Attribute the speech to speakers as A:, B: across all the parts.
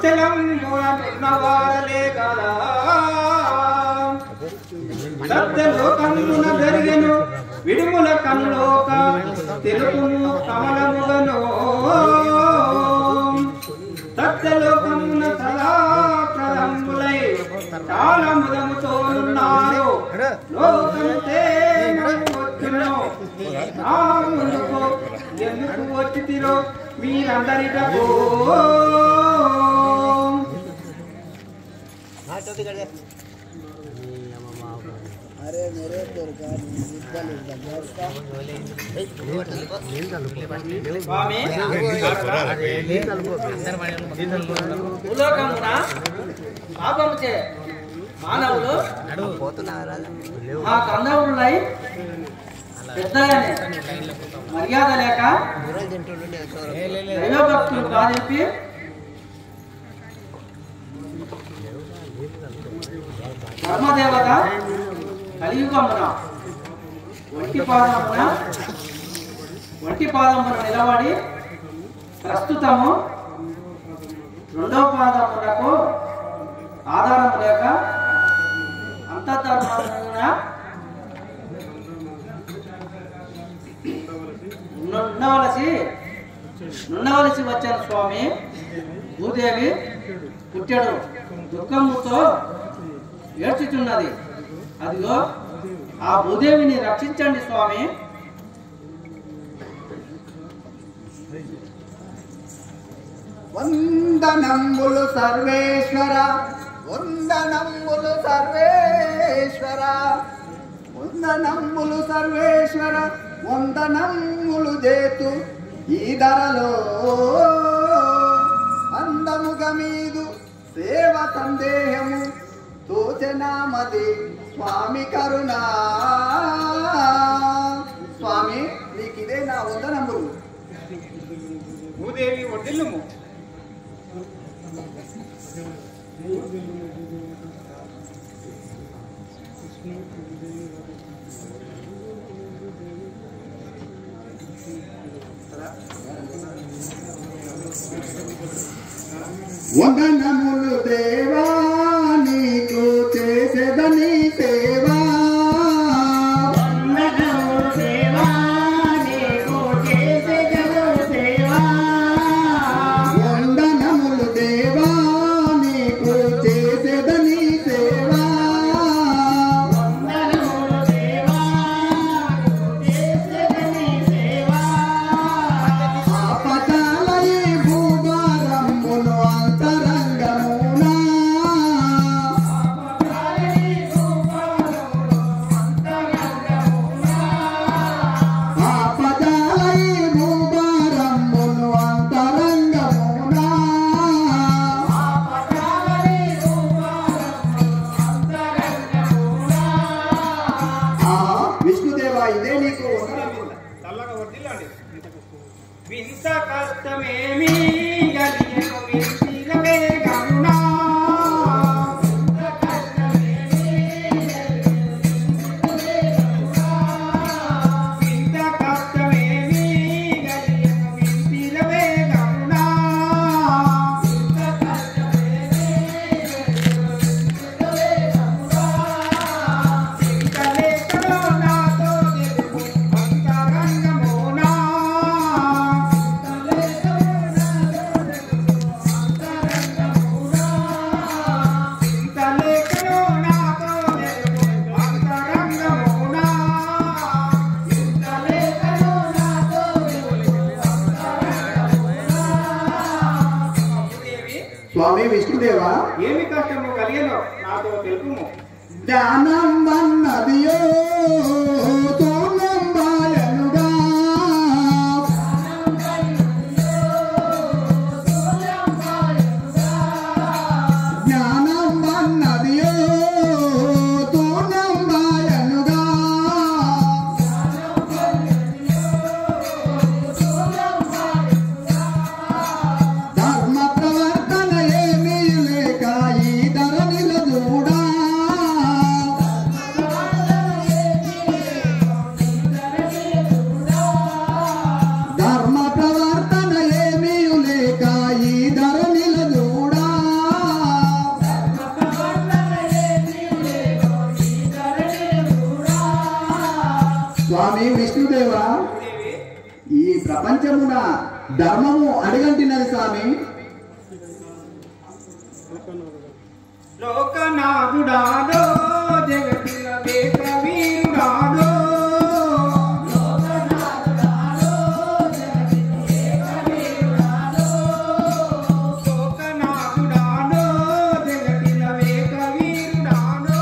A: తెలంగాణవారలే కదా సత్యలోకమున జరిగెను విడుముల కన్లోక తెలుపును కమలముగను సత్యలోకమున సదా ప్రదంబులై చాలా ముదముతోనున్నారు లోకంతే వచ్చును నా ముందుకు ఎందుకు వచ్చితిరో మీరందరికో
B: अरे मेरे
C: పాపముచే మానవులు ఆ కందవులై పెద్దగానే మర్యాద లేక దైవభక్తులు కాదెప్పి ధర్మదేవత కలియుగమున ఒంటి పాదమున నిలబడి ప్రస్తుతము రెండవ పాదమునకు ఆధారము లేక అంతర్ధర్మమున నుండవలసి వచ్చాను స్వామి. భూదేవి పుట్టెడు దుఃఖముతో ఏడ్చుచున్నది. అదిగో ఆ భూదేవిని రక్షించండి స్వామి.
B: వందనములు సర్వేశ్వర, వందనములు సర్వేశ్వర, వందనములు సర్వేశ్వర, వందనములు చేతు ఈ ధరలో అందముగ మీదు సేవ సందేహము తోచనామది స్వామి కరుణా. స్వామి నీకిదే నా వందనములు.
A: భూదేవి వడ్డిల్లుము.
B: వందనములు దేవా నీకు చేసేదని సేవా. వందనములు దేవా నీకు చేసేదను సేవా. వందనములు దేవా నీకు చేసేదని సేవా. వందనములు దేవా నీకు చేసేదని సేవా. ఆపదలై భూభారమును అంతరంగమునా. ఆపదలై భూభారమును అంతరంగమునా. విష్ణుదేవ ఇదే నీకు వందనములు.
A: చల్లగా వడ్డిల్లండి. వింత కష్టమేమి కలిగెను వింతిలవే గమునా. వింత కష్టమేమి కలిగెను వింతిలవే గమునా. చింతలేకలో నాతో తెలుగు అంతరంగమునా. చింతలేకలో నాతో తెలుగు అంతరంగమునా. భూదేవి,
B: స్వామి విష్ణుదేవా
A: ఏమి కష్టము కలిగెనో నాతో తెలుపుము.
B: జ్ఞానం అన్నదియో తోనంబాయనుగా. జ్ఞానం అన్నదియో తోనంబాయనుగా. ధర్మ ప్రవర్తన ఏమీ లేక ఈ ధరణిలో చూడా. స్వామి విష్ణుదేవ, ఈ ప్రపంచమున ధర్మము అడుగంటినది స్వామి.
A: లోకనాథుడాదో జగతిల వేకవీరుడాదో లోకనాథుడాదో జగతిల వేకవీరుడాదో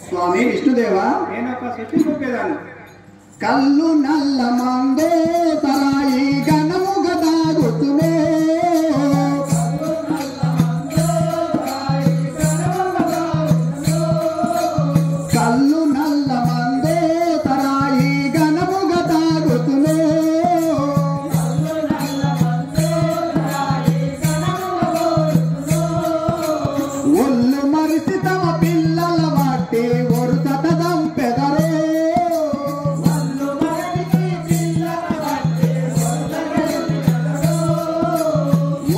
B: స్వామి విష్ణుదేవ,
A: నేను ఒక శక్తి చెప్పేదాన్ని.
B: కళ్ళు నల్ల మందో తరాయి గణము గదాగుతునే. కళ్ళు నల్ల మందో తరాయి గణము గదాగుతునే. ఒళ్ళు మరిసి తమ పిల్లల వాటి ఒరుసత దంపెదరే.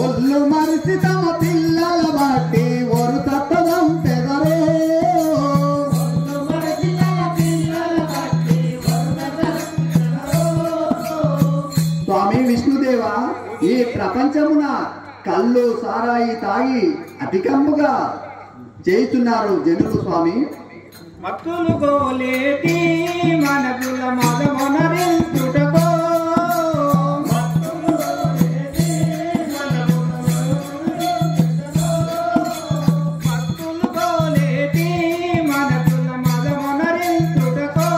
B: ఒళ్ళు మరిసి తమ పిల్లల వాటి ఒరుసత దంపెదరే. స్వామి విష్ణుదేవ, ఈ ప్రపంచమున కళ్ళు సారాయి తాగి అధికముగా చేస్తున్నారు జనులు స్వామి.
A: మత్తులు గోలేటి మనకుల మదమొనరించుటకో మత్తులు గోలేటి మనకుల మదమొనరించుటకో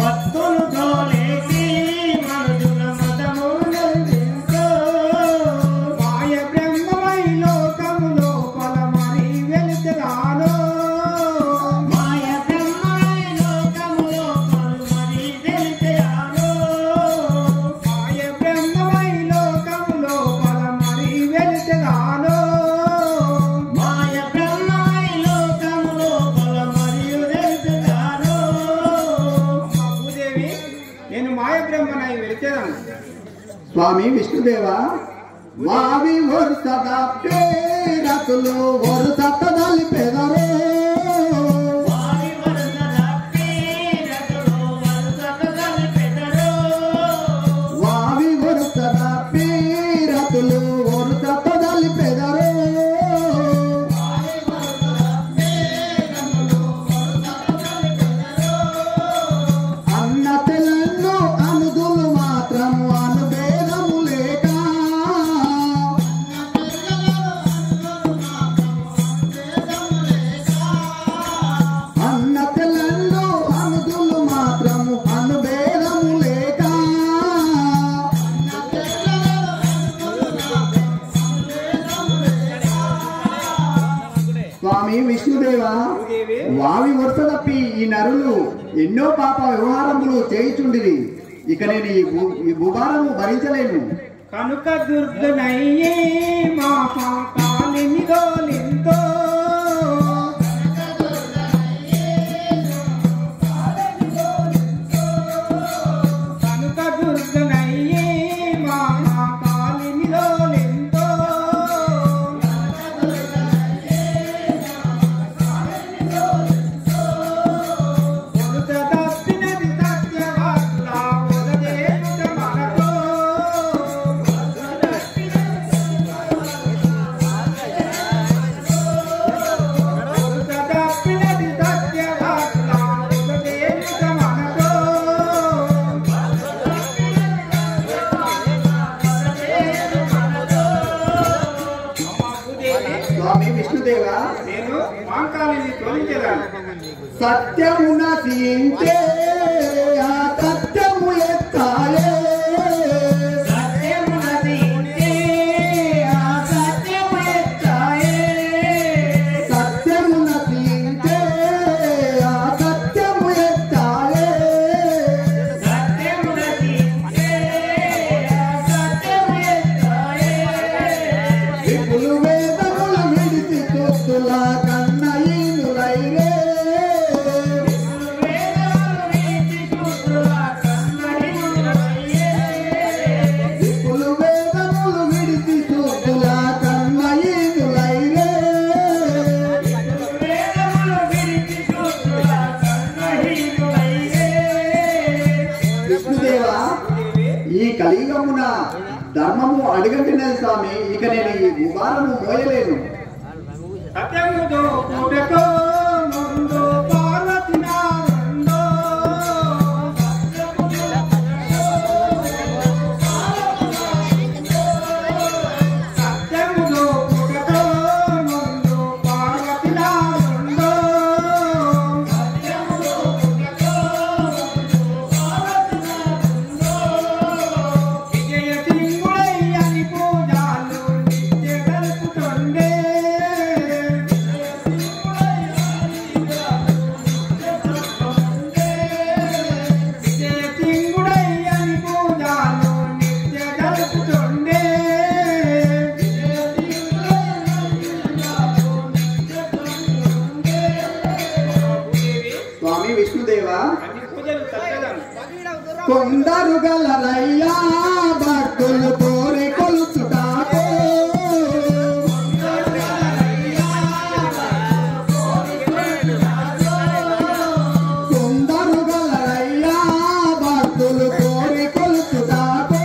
A: మత్తులు గోలేటి మనకుల మదమొనరించుటకో మాయ బ్రహ్మమై లోకము లోపల మరి వెలుతురాలో మాయ బ్రహ్మమై లోకము లోపల మరి వెలుతురాలో మాయ బ్రహ్మమై లోకము లోపల మరి వెలుతురాలో మాయ బ్రహ్మమై లోకము లోపల మరి వెలుతురాలో. భూదేవి, నేను మాయ బ్రహ్మనై వెలిచేదాను.
B: స్వామి విష్ణుదేవ, వావి వరుసద పేరతులు వరుసత దలిపెదరే. వావి వరుసద పేరతులు వరుసత దలిపెదరే. అన్న తెలను అనుదులు మాత్రము అనుభేదము లేక. అన్న తెలను అనుదులు మాత్రము అనుభేదము లేక. స్వామి విష్ణుదేవ,
A: భూదేవి,
B: వావి వరుస తప్పి ఈ నరులు ఎన్నో పాప వ్యవహారములు చేయుచుండిరి. ఇక నేను ఈ భూభారము భరించలేను.
A: కనుక దుర్గనయ్యే మా కాలిని గోలింతో కనుక దుర్గనయ్యే మా కాలిని గోలింతో ఒరుస తప్పినది సత్యవార్త ఒరదేశ మనతో
B: స్వామి విష్ణుదేవ,
A: నేను మాంకాళిని తోలించేదాన్ని.
B: సత్యము నశించే ఆ సత్యము ఎత్తాలే.
A: సత్యము నశించే ఆ సత్యము ఎత్తాయే.
B: సత్యము నశించే ఆ సత్యము ఎత్తాలే. స్వామి, ఇక నేను ఈ భూభారము మోయలేను.
A: సత్యముతో పుట్టకో ముందు పార్వతి నారుండో. సత్యముతో పుట్టకో ముందు పార్వతి నారుండో. సత్యముతో పుట్టకో ముందు పార్వతి నారుండో. విజయ సింగుడయ్యని పూజాలు నిత్య గలుపుతుండే.
B: స్వామి విష్ణుదేవా, కొందరు గలరయ్యా భక్తులు కోరి కొలుచుటాకో. కొందరు గలరయ్యా భక్తులు కోరి కొలుచుటాకో.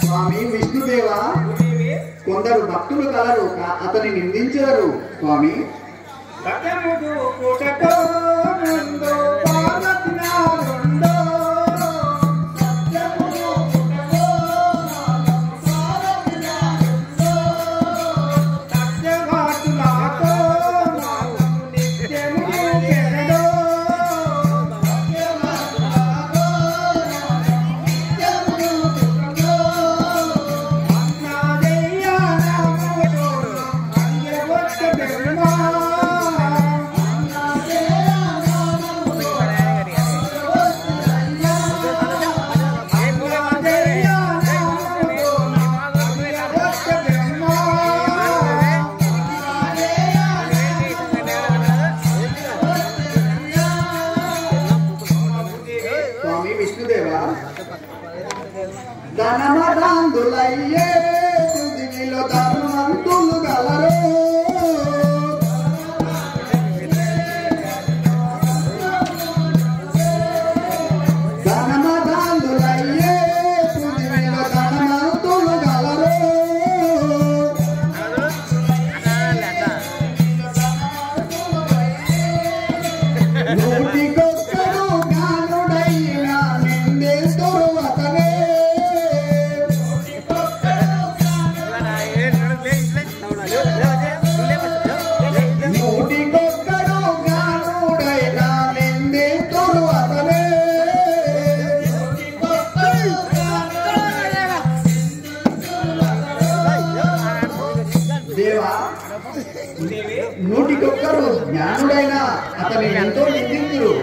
B: స్వామి విష్ణుదేవా, కొందరు భక్తులు కలరు, అతని నిందించారు. స్వామి
A: సత్యముతో పుట్టకో ముందు పార్వతి నారుండో. సత్యముతో పుట్టకో పార్వతి నారుండో. సత్యవాసులాతో మాకు నిత్యము పెరడో. సత్యవాసులాతో మాకు నిత్యము పెరడో. అన్నాదయ్యా నామముతో అంగవొక్క బెమ్మా.
B: స్వామి విష్ణుదేవా, ధనమదాందులయ్యే పృథివిలో ధర్మవంతులు గలరు. ధనమదాందులయ్యే పృథివిలో ధనవంతులు గలరు. నూటికొక్కడు జ్ఞానుడైన నిందిస్తురు అతనే. నూటికొక్కడు జ్ఞానుడైన నిందిస్తురు అతనే. దేవా, నూటికొక్కరు జ్ఞానుడైన అతని ఎంతో నిందితురు.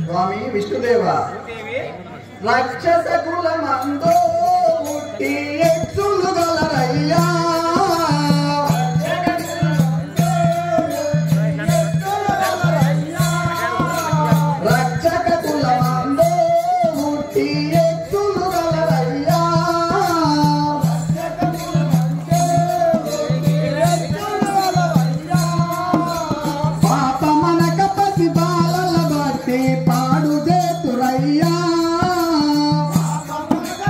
B: స్వామి విష్ణుదేవా, రాక్షస కులమందో పుట్టి ఎత్తులు గలరయ్యా. రక్షక కులమందో పుట్టి ఎత్తులు గలరయ్యా. పాపమనక పసి బాలల బట్టి పాడు చేతురయ్యా. పాపమనక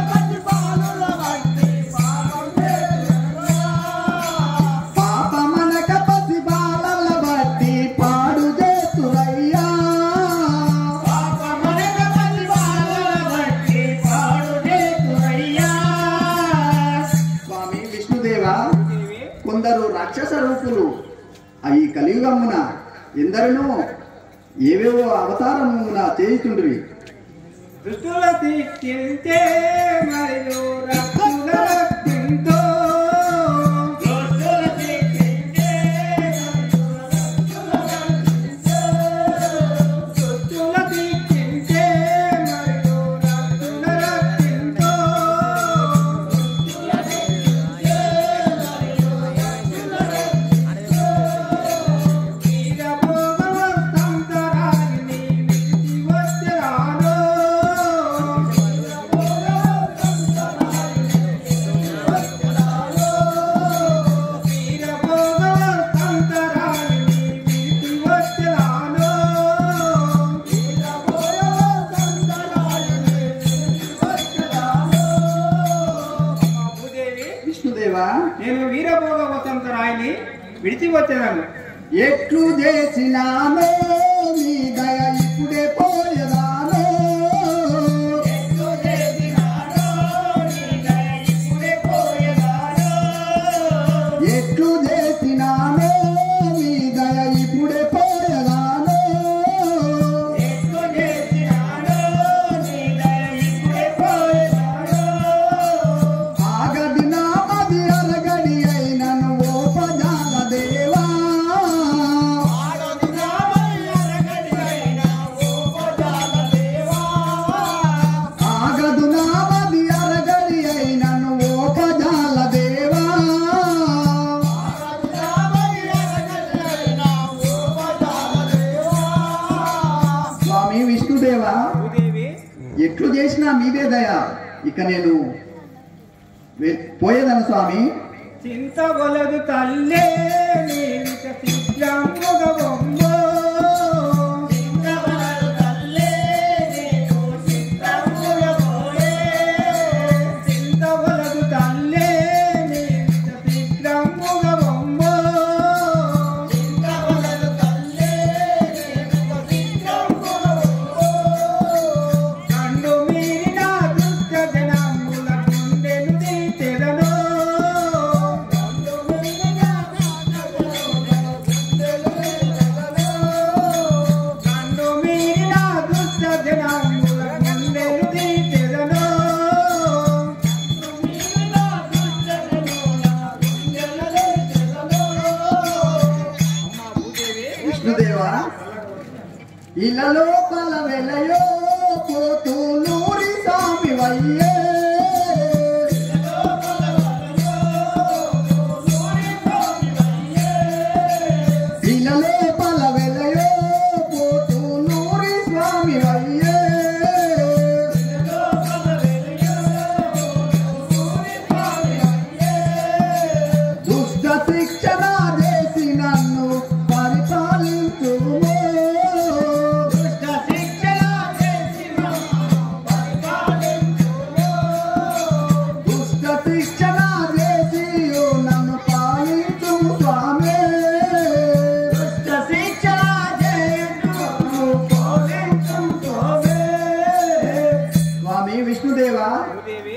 B: దర్శకులు ఈ కలియుగమున ఎందరినో ఏవేవో అవతారమున చేయుచుండ్రి.
A: దుష్టుల తీర్చితే మరియు రక్షుల రక్షింతో నేను వీరభోగ వసంతరాయని విడిచి వచ్చేదాను.
B: ఎట్లు చేసినానో నీ దయ ఇప్పుడే పోయేదానో, ఎట్లు చేసినానో నీ దయ ఇప్పుడే పోయేదానో, ఆగది నా మది అరగడి అయినను ఓపజాల దేవా, ఆగదు నా మది అరగడి అయినను ఓపజాల దేవా. స్వామి విష్ణుదేవా,
A: భూదేవి
B: ఎట్లు చేసినా మీదే దయ, ఇక నేను పోయేదను స్వామి.
A: చింత గొలదు తల్లే నీవిక శీఘ్రముగ బొమ్మో. చింత గొలదు తల్లే నీవిక శీఘ్రముగ బొమ్మో. కండు మీరిన దుష్ట జనముల గుండెను తీర్చెదను. కండు మీరిన దుష్ట జనముల గుండెను తీర్చెదను.
B: విష్ణుదేవా, ఇలలో పల వెలయో పోతూ నూరి స్వామి వయ్యే, ఇలలో పల వెలయో పోతూ నూరి స్వామి వయ్యే, దుష్ట శిక్షణ చేసి నన్ను పరిపాలించుము, దుష్ట శిక్షణ చేసి నన్ను పాలించు స్వామి. స్వామి విష్ణుదేవా,
A: భూదేవి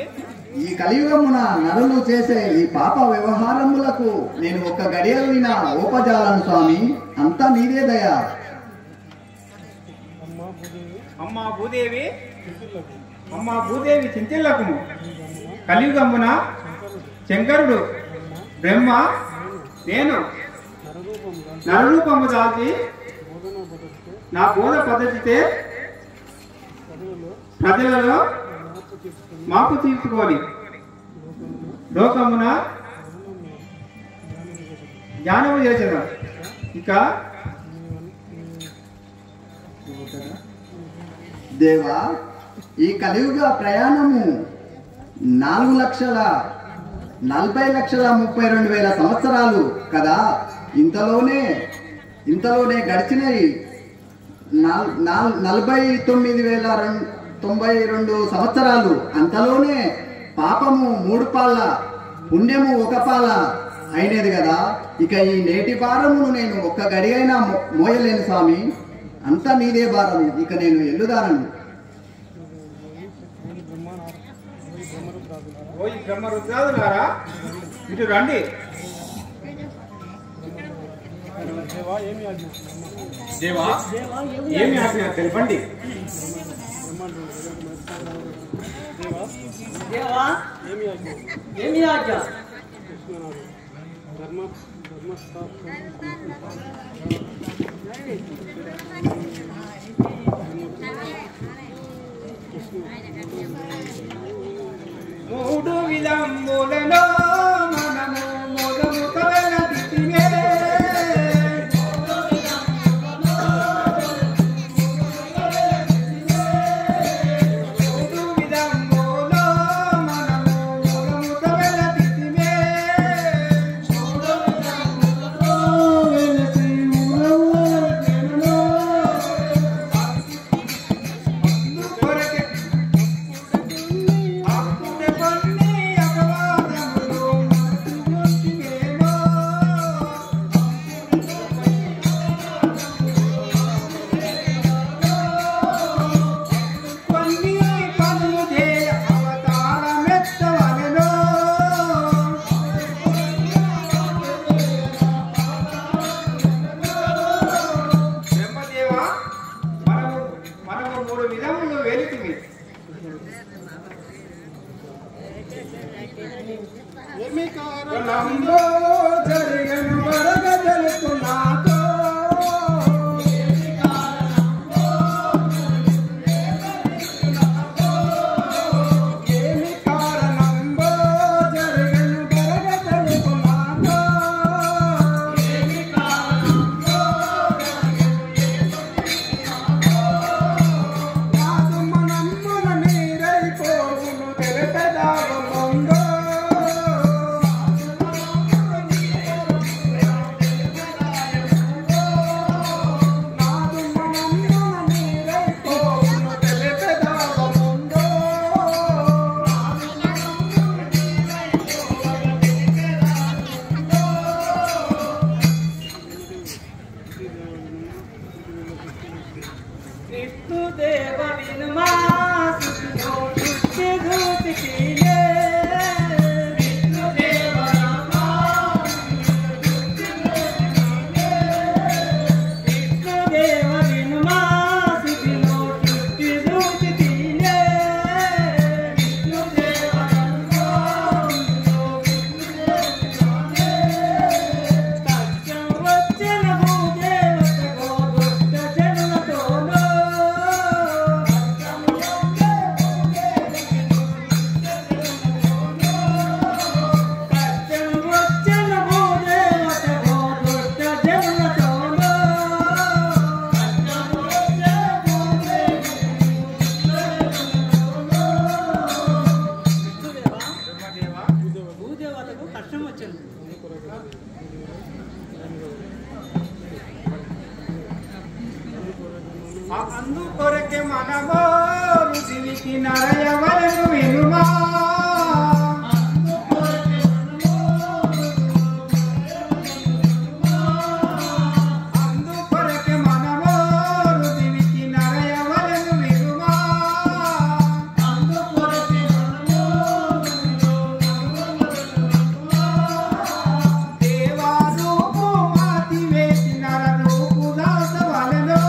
B: ఈ కలియుగమున నరులు చేసే ఈ పాప వ్యవహారములకు నేను ఒక్క గడియలు వినా ఓపజాలను స్వామి, అంతా నీదే దయ.
A: అమ్మా భూదేవి అమ్మా భూదేవి చింతిల్లకుము. కలియుగమున శంకరుడు బ్రహ్మ నేను నరరూపము దాల్చి నా బోధ పద్ధతితే ప్రజలలో మాపు తీర్చుకొని లోకమున జ్ఞానము చేసేదా. ఇక
B: దేవా, ఈ కలియుగ ప్రయాణము 4,40,32,000 సంవత్సరాలు కదా. ఇంతలోనే గడిచినవి 49,092 సంవత్సరాలు. అంతలోనే పాపము 3 పాళ్ళ, పుణ్యము 1 పాల అయినది కదా. ఇక ఈ నేటి భారమును నేను ఒక్క గడి అయినా మోయలేను స్వామి, అంతా నీదే భారము. ఇక నేను ఎల్లుదానను.
A: ఓ ఈ బ్రహ్మరుద్రాదులారా ఇటు రండి. దేవా ఏమి ఆజ్ఞ తెలపండి.
C: దేవా ఏమి ఆజ్ఞ?
A: మూడు విలంబులలో మనము మొదలు కలదితినే. అందుకొరకే మనమో రుచికి నరయవలను వినుమా. అందుకొరకే మనమో రుచికి నరయవలను వినుమా. దేవారూపు మాతి వేసి నరరూపు దాసవలను.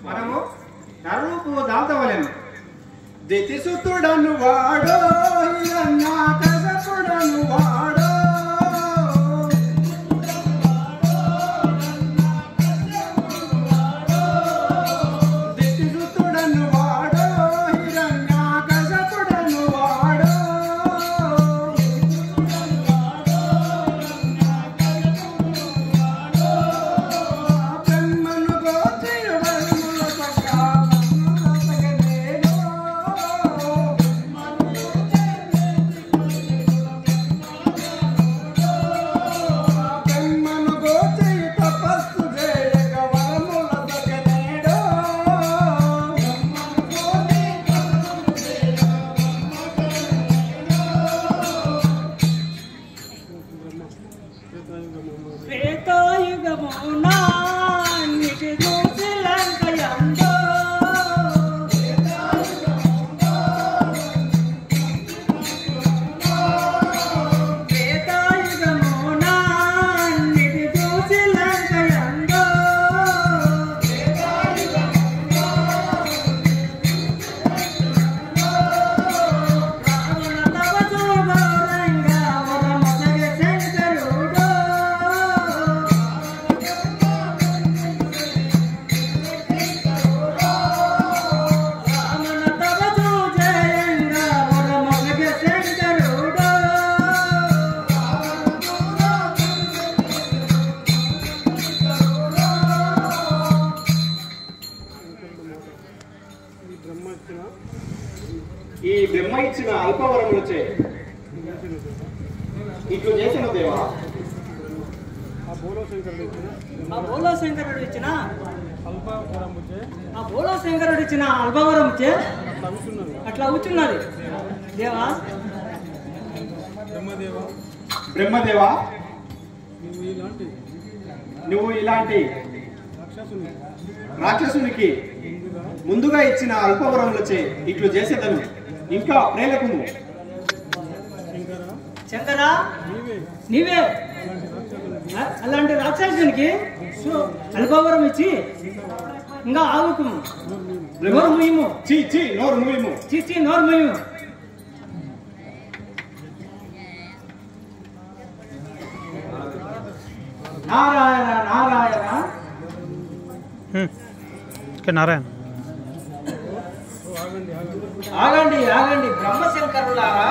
A: మనము నరూపు దాల్చవలెను. దితిసుతుడను వాడో కసపుడను వాడో. దితిసుతుడను వాడో కసపుడను వాడో. బ్రహ్మను గోచరు వర్ముల సఖా బ్రహ్మను
D: చే ఇట్లు చేసిన దేవా
A: ఆ బోలో శంకరుడు ఇచ్చిన
C: ఆ బోలో శంకరుడు ఇచ్చిన
A: అల్పవరము చే
C: ఆ బోలో శంకరుడు ఇచ్చిన అల్పవరం చే
A: అట్లా అవుతున్నది.
C: అట్లా కూర్చున్నది. దేవా
D: బ్రహ్మదేవా
A: నువ్వు ఇలాంటి
D: నువ్వు ఇలాంటి
A: రాక్షసునికి
D: రాక్షసునికి ముందుగా ఇచ్చిన అల్పవరములచే ఇట్లు చేసేదను. ఇంకా ప్రేలకుము
A: శంకర
C: శంకరా
A: నీవే
C: నీవే అలాంటి రాక్షసునికి అల్పవరం ఇచ్చి ఇంకా ఆవుకు నోరు ముయ్యము.
D: చీ చీ నోరు మూయము.
C: చీచి నోరు ముయ్యము. నారాయణ నారాయణ
E: నారాయణ
C: ఆగండి ఆగండి బ్రహ్మశంకరులారా,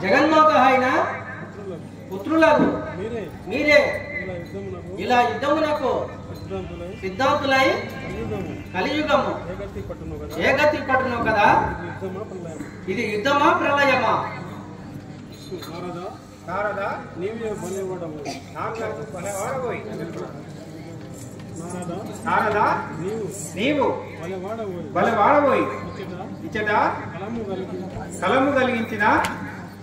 C: జగన్మాత అయిన పుత్రులకు మీరే ఇలా యుద్ధమునకు సిద్ధాంతులై కలియుగము ఏగతి పట్టును కదా. ఇది యుద్ధమా ప్రళయమా?
D: నారదా
A: నీవే బలవాడవు.
D: నాకు బలవాడబోయి.
A: నారదా
D: నారదా నీవు
A: బలవాడవు.
D: బలవాడబోయి.
A: ఇచ్చట
D: ఇచ్చట
A: కలము కలిగి
D: కలము కలిగించిన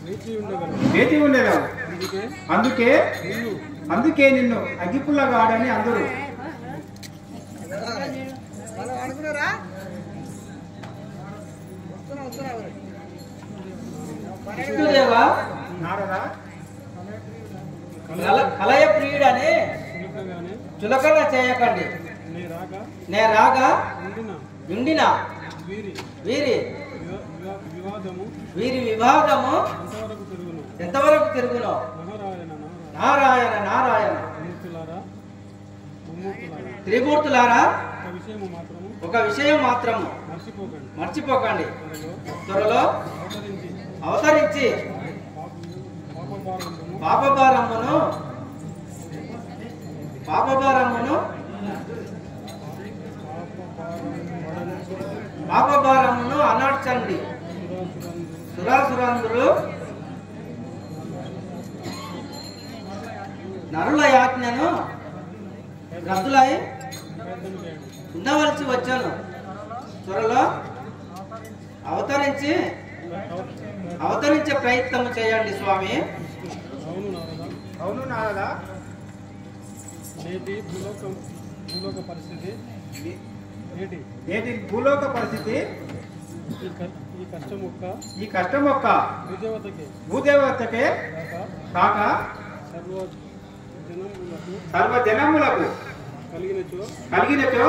A: వేచి ఉండగలవు.
D: వేచి ఉండేదావు.
A: అందుకే
D: అందుకే
A: నిన్ను
D: అందుకే నిన్ను అగ్గిపుల్లగాడని అందరూ.
C: విష్ణుదేవా
D: నారదా
C: కలయ ప్రియుడని
A: సులభగానే
C: చులకన చేయకండి.
A: నే రాక
C: నే రాగా
A: ఉండిన
C: ఉండిన
A: వీరి
C: వీరి
A: వివాదము
C: వీరి విభాగము
A: ఎంతవరకు తిరుగును.
C: ఎంతవరకు తిరుగునో.
A: నారాయణ
C: నారాయణ నారాయణ
A: ముమ్మూర్తులారా ముమ్మూర్తులారా
C: త్రిమూర్తులారా,
A: ఒక విషయము మాత్రము
C: ఒక విషయం మాత్రము
A: మర్చిపోకండి.
C: మర్చిపోకండి.
A: త్వరలో
C: త్వరలో
A: అవతరించి
C: అవతరించి
A: పాపభారమును
C: పాపభారమును అనాడ్చండి. సురాసురందులు నరుల యాజ్ఞను రద్దులై ఉండవలసి వచ్చాను. త్వరలో అవతరించే ప్రయత్నం చేయండి స్వామి.
D: అవును నారదా
A: నేటి భూలోక పరిస్థితి
D: నేటి భూలోక పరిస్థితి
A: ఈ కష్టం ఒక్క
D: భూదేవతకే కాక సర్వజనములకు కలిగినచో